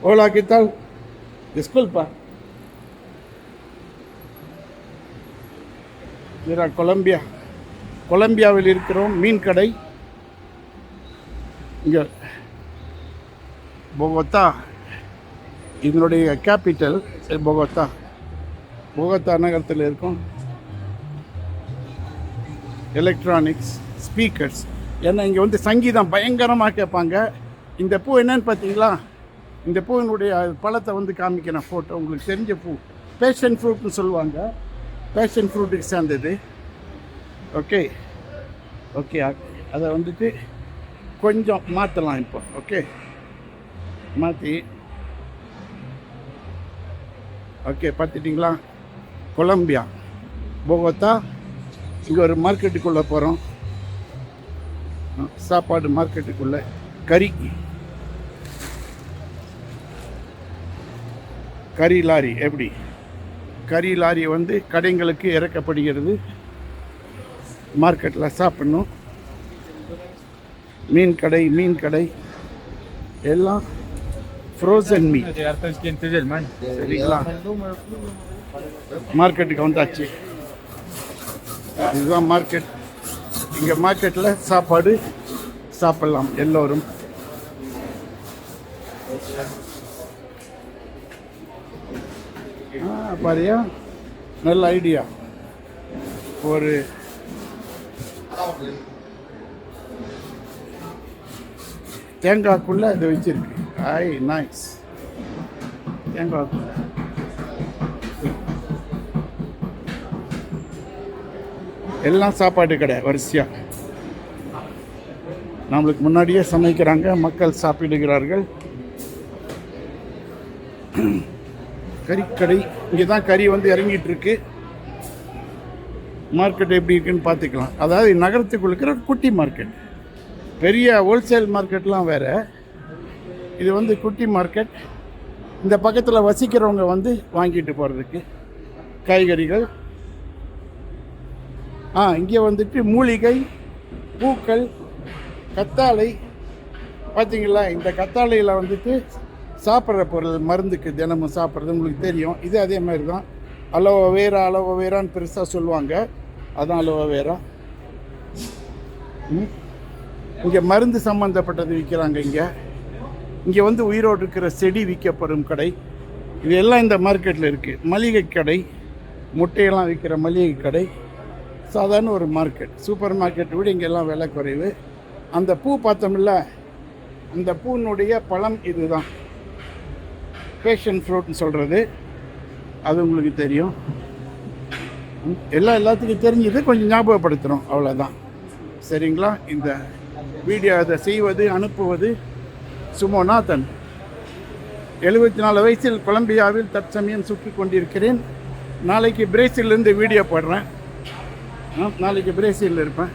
Hola, ¿qué tal? Disculpa. Mira, கொலம்பியாவில் இருக்கிறோம். மீன் கடை இங்கே பொகோத்தா, இதனுடைய கேபிட்டல் பொகோத்தா நகரத்தில் இருக்கும். எலக்ட்ரானிக்ஸ் ஸ்பீக்கர்ஸ், ஏன்னா இங்கே வந்து சங்கீதம் பயங்கரமாக கேட்பாங்க. இந்த பூ என்னன்னு பார்த்தீங்களா? இந்த பூவினுடைய பழத்தை வந்து காமிக்கிறேன் ஃபோட்டோ. உங்களுக்கு தெரிஞ்ச பூ பேஷன் ஃப்ரூட்னு சொல்லுவாங்க. பேஷன் ஃப்ரூட்டுக்கு சேர்ந்தது. ஓகே ஓகே, அதை வந்துட்டு கொஞ்சம் மாற்றலாம் இப்போ. ஓகே, மாற்றி ஓகே பார்த்துட்டிங்களா? கொலம்பியா பொகோத்தா. இங்கே ஒரு மார்க்கெட்டுக்குள்ளே போகிறோம். சாப்பாடு மார்க்கெட்டுக்குள்ளே கறி லாரி. எப்படி கறி லாரி வந்து கடைங்களுக்கு இறக்கப்படுகிறது. மார்க்கெட்டில் சாப்பிட்ணும். மீன் கடை எல்லாம் ஃப்ரோசன் மீன். சரிங்களா? மார்க்கெட்டுக்கு வந்தாச்சு. இதுதான் மார்க்கெட். இங்கே மார்க்கெட்டில் சாப்பாடு சாப்பிட்லாம் எல்லோரும். பாரியா, நல்ல ஐடியா. ஒரு தேங்காய்க்குள்ளே இதை வச்சிருக்கு. நைஸ். தேங்காய்க்குள்ள எல்லாம் சாப்பாடு கடை வரிசையாக. நம்மளுக்கு முன்னாடியே சமைக்கிறாங்க, மக்கள் சாப்பிடுகிறார்கள். கறிக்கடை. இங்கே தான் கறி வந்து இறங்கிட்டு இருக்கு. மார்க்கெட் எப்படி இருக்குன்னு பார்த்துக்கலாம். அதாவது நகரத்துக்குள்ள இருக்கிற குட்டி மார்க்கெட். பெரிய ஹோல்சேல் மார்க்கெட்லாம் வேறு, இது வந்து குட்டி மார்க்கெட். இந்த பக்கத்தில் வசிக்கிறவங்க வந்து வாங்கிட்டு போகிறதுக்கு காய்கறிகள். இங்கே வந்துட்டு மூலிகை பூக்கள், கத்தாழை. பார்த்தீங்களா? இந்த கத்தாழையில் வந்துட்டு சாப்பிட்ற பொருள், மருந்துக்கு தினமும் சாப்பிட்றது உங்களுக்கு தெரியும். இது அதே மாதிரி தான். அலோவேரான்னு பெருசாக சொல்லுவாங்க. அதான் அலோவேரா. இங்கே மருந்து சம்மந்தப்பட்டது விற்கிறாங்க. இங்கே வந்து உயிரோடு இருக்கிற செடி விற்கப்படும் கடை. இது எல்லாம் இந்த மார்க்கெட்டில் இருக்குது. மளிகை கடை, முட்டையெல்லாம் விற்கிற மளிகை கடை. சாதாரண ஒரு மார்க்கெட். சூப்பர் மார்க்கெட்டை விட இங்கெல்லாம் விலை குறைவு. அந்த பூ பார்த்தோம்ல, அந்த பூனுடைய பழம் இதுதான். பேஷன் ஃப்ரூட்னு சொல்கிறது. அது உங்களுக்கு தெரியும். எல்லாத்துக்கும் தெரிஞ்சது, கொஞ்சம் ஞாபகப்படுத்துகிறோம், அவ்வளோதான். சரிங்களா? இந்த வீடியோ அதை செய்வது, அனுப்புவது சுமோநாதன். 74 வயசில் கொலம்பியாவில் தற்சமயம் சுற்றி கொண்டிருக்கிறேன். நாளைக்கு பிரேசிலிருந்து வீடியோ போடுறேன். நாளைக்கு பிரேசிலில் இருப்பேன்.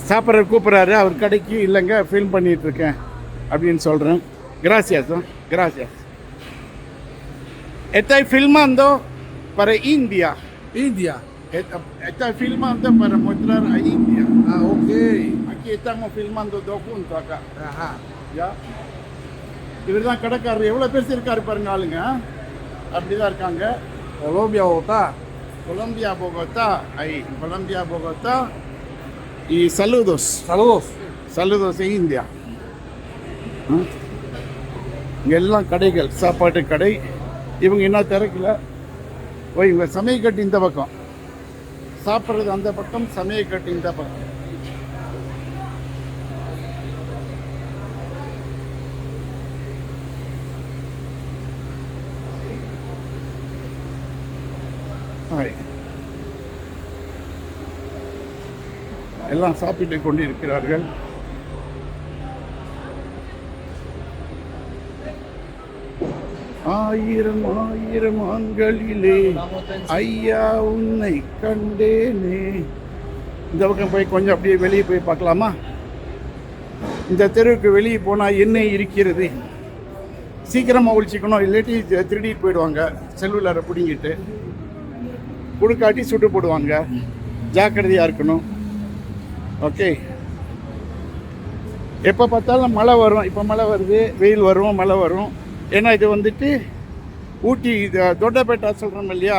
சாப்பிட்ற கூப்பிட்றாரு அவர் கடைக்கு. இல்லைங்க, ஃபில்ம் பண்ணிகிட்ருக்கேன் அப்படின்னு சொல்கிறேன். Gracias. Estoy filmando para India. Estoy filmando para mostrar a India. Ok. Aquí estamos filmando dos juntos acá. Ya. இவர் தான் கடைக்காரர். எவ்வளோ பேர் இருக்காரு பாருங்க ஆளுங்க. அப்படி தான் இருக்காங்க. Colombia, Bogotá. Colombia, Bogotá. Y saludos a India. இங்கே எல்லாம் கடைகள், சாப்பாட்டு கடை. இவங்க என்ன திறக்கல. இவங்க சமையக்கட்டு இந்த பக்கம், சாப்பிட்றது அந்த பக்கம், சமையக்கட்டு இந்த பக்கம். எல்லாம் சாப்பிட்டு கொண்டிருக்கிறார்கள். ஆயிரம் ஆண்களிலே ஐயா உன்னை கண்டேனே. இந்த பக்கம் போய் கொஞ்சம் அப்படியே வெளியே போய் பார்க்கலாமா? இந்த தெருவுக்கு வெளியே போனால் என்ன இருக்கிறது? சீக்கிரமாக ஒழிச்சிக்கணும், இல்லாட்டி திருடிட்டு போயிடுவாங்க. செல்லுலரை பிடிங்கிட்டு கொடுக்காட்டி சுட்டு போடுவாங்க. ஜாக்கிரதையாக இருக்கணும். ஓகே, எப்போ பார்த்தாலும் மழை வரும். இப்போ மழை வருது, வெயில் வரும், மழை வரும். ஏன்னா இது வந்துட்டு ஊட்டி தொட்டபெட்டா சொல்கிறோம் இல்லையா,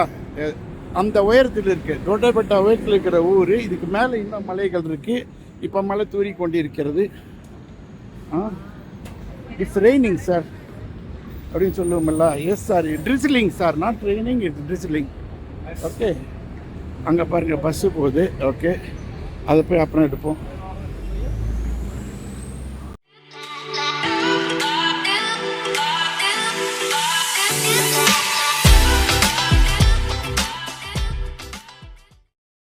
அந்த உயரத்தில் இருக்குது. தொட்டபெட்டா உயரத்தில் இருக்கிற ஊர். இதுக்கு மேலே இன்னும் மலைகள் இருக்குது. இப்போ மழை தூறி கொண்டு இருக்கிறது. இட்ஸ் ரெய்னிங் சார் அப்படின்னு சொல்லுவோம்ல. Yes sir, drizzling sir, not raining, it's drizzling. Okay, அங்கே பாருங்கள் பஸ்ஸு போகுது. ஓகே, அதை போய் அப்புறம் எடுப்போம்.